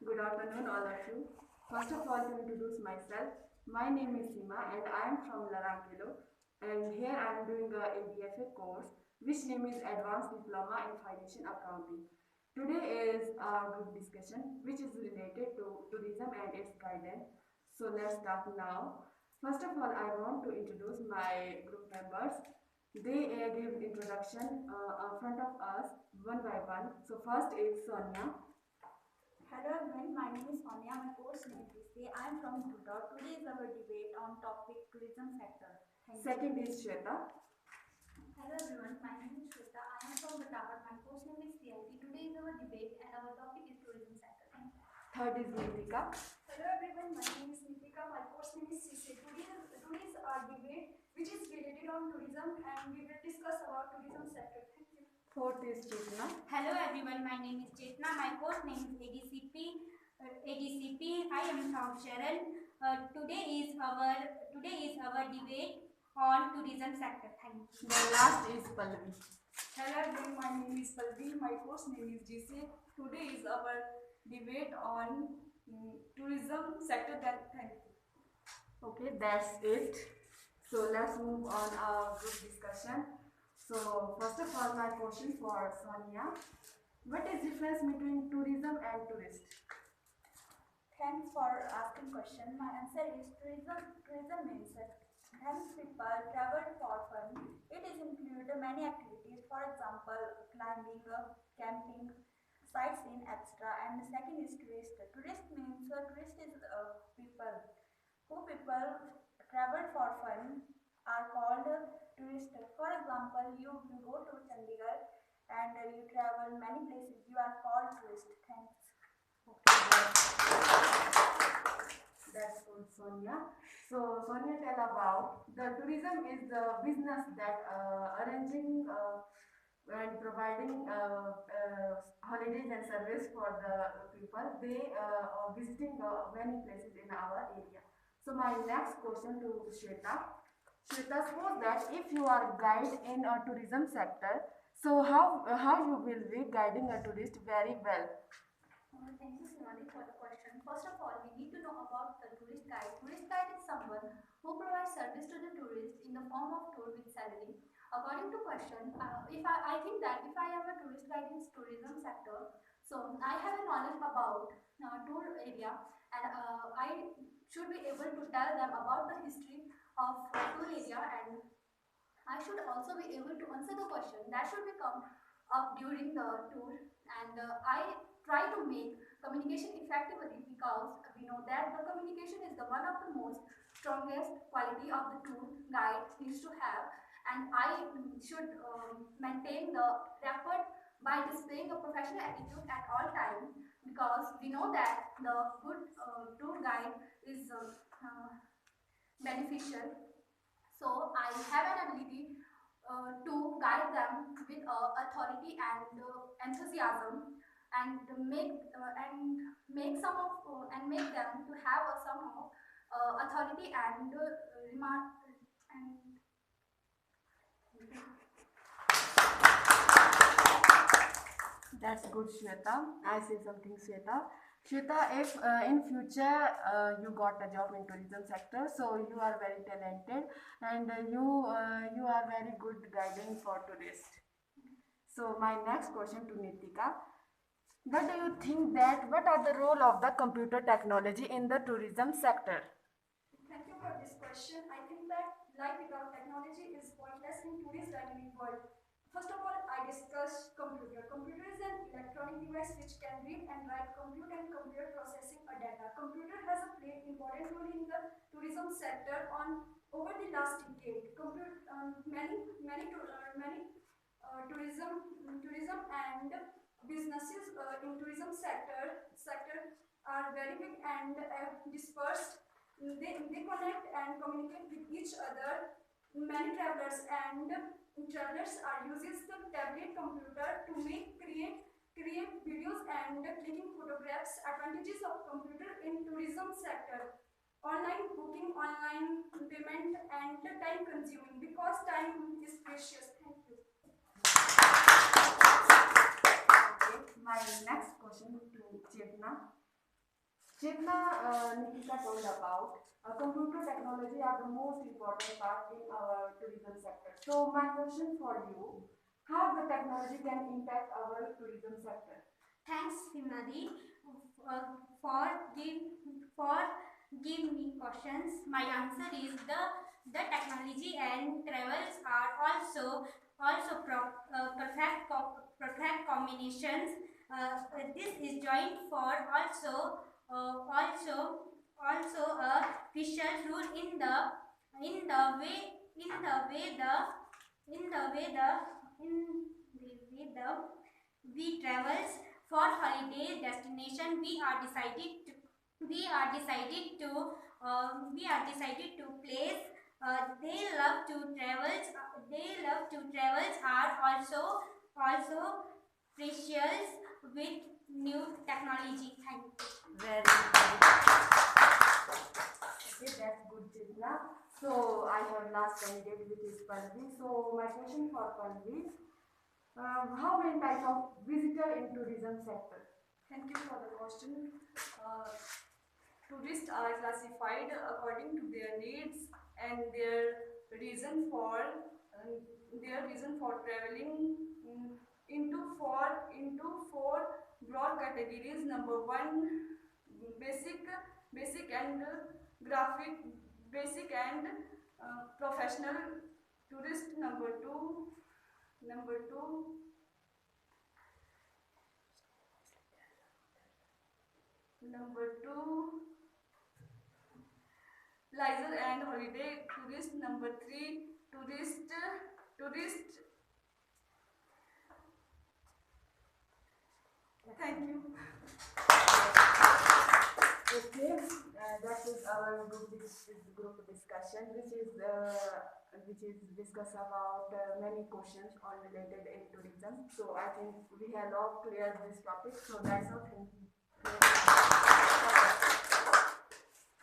Good afternoon, all of you. First of all, to introduce myself, my name is Seema and I am from Larakelo. And here I am doing a ABFA course, which name is Advanced Diploma in Financial Accounting. Today is a group discussion which is related to tourism and its guidance. So let's start now. First of all, I want to introduce my group members. They give introduction in front of us one by one. So first is Sonia. Hello everyone, my name is Sonia. My course name is Rishi. I am from Gujarat. Today is our debate on topic tourism sector. Second is Shweta. Hello everyone, my name is Shweta. I am from Batavar. My course name is CIT. Today is our debate and our topic is tourism sector. Thank you. Third is Nitika. Hello everyone, my name is Nitika. My course name is CC. Today is our debate which is related on tourism and we will discuss about tourism sector. Thank you. Fourth is Chetna. Hello everyone, my name is Chetna. My course name is ADCP. I am from Sharon. Today is our debate on tourism sector. Thank you. The last is Pallavi. Hello everyone, my name is Pallavi. My course name is GC. Today is our debate on tourism sector. Thank you. Okay, that's it. So let's move on our group discussion. So first of all, my question for Sonia. What is difference between tourism and tourist? Thanks for asking question. My answer is tourism means that when people travel for fun, it is include many activities. For example, climbing, camping, sightseeing, etc. And the second is tourist. Tourist means tourist is people travel for fun are called tourist. For example, you go to Chandigarh and you travel many places. You are called tourist. Thanks. That's good, Sonia. So Sonia, tell about the tourism is the business that arranging and providing holidays and service for the people. They are visiting many places in our area. So my next question to Shweta. Shweta, suppose that if you are guide in a tourism sector, so how you will be guiding a tourist very well? Thank you, Simali, for the question. First of all, we need to know about the tourist guide. Tourist guide is someone who provides service to the tourist in the form of tour with salary. According to question, if I think that if I am a tourist guide in tourism sector, so I have a knowledge about tour area and I should be able to tell them about the history of tour area and I should also be able to answer the question that should become up during the tour and I try to make communication effectively because we know that the communication is the one of the most strongest quality of the tour guide needs to have and I should maintain the rapport by displaying a professional attitude at all times because we know that the good tour guide is beneficial. So I have an ability to guide them with authority and enthusiasm and make some of and make them to have some of authority and remark and That's good, Shweta. I say something, Shweta. Shweta, if in future you got a job in tourism sector, so you are very talented and you are very good guiding for tourists. So my next question to Nitika. What do you think that what are the role of the computer technology in the tourism sector? Thank you for this question. I think that life without technology is pointless in today's dynamic world. First of all, I discuss computer. Computer is an electronic device which can read and write, compute and compare processing a data. Computer has played important role in the tourism sector on over the last decade. Many tourism and businesses in tourism sector are very big and dispersed. They connect and communicate with each other. Many travelers are uses the tablet computer to create videos and clicking photographs. Advantages of computer in tourism sector: online booking, online payment, and time consuming because time is precious. Thank you. My next question to Chetna. Chitna, Nikita told about computer technology are the most important part in our tourism sector. So my question for you, how the technology can impact our tourism sector? Thanks, Himadi, for for give me questions. My answer is the technology and travels are perfect combinations. This is joined for also a crucial role in the way in the way the in the way the in the way the we travels for holiday destination. We are decided to place. They love to travels. They love to travels are also precious with new technology. Thank you. Very good. Okay, that's good, Chitna. So I have last candidate, which is Palvi. So my question for Palvi, how many types of visitor in tourism sector? Thank you for the question. Tourists are classified according to their needs and their reason for traveling into four broad categories. Number one, basic and graphic, basic and professional tourist. Number two, leisure and holiday tourist. Number three, tourist. Thank you. Okay, that is our group discussion, which is discuss about many questions on related in tourism. So I think we have all cleared this topic. So that's all. Thank you.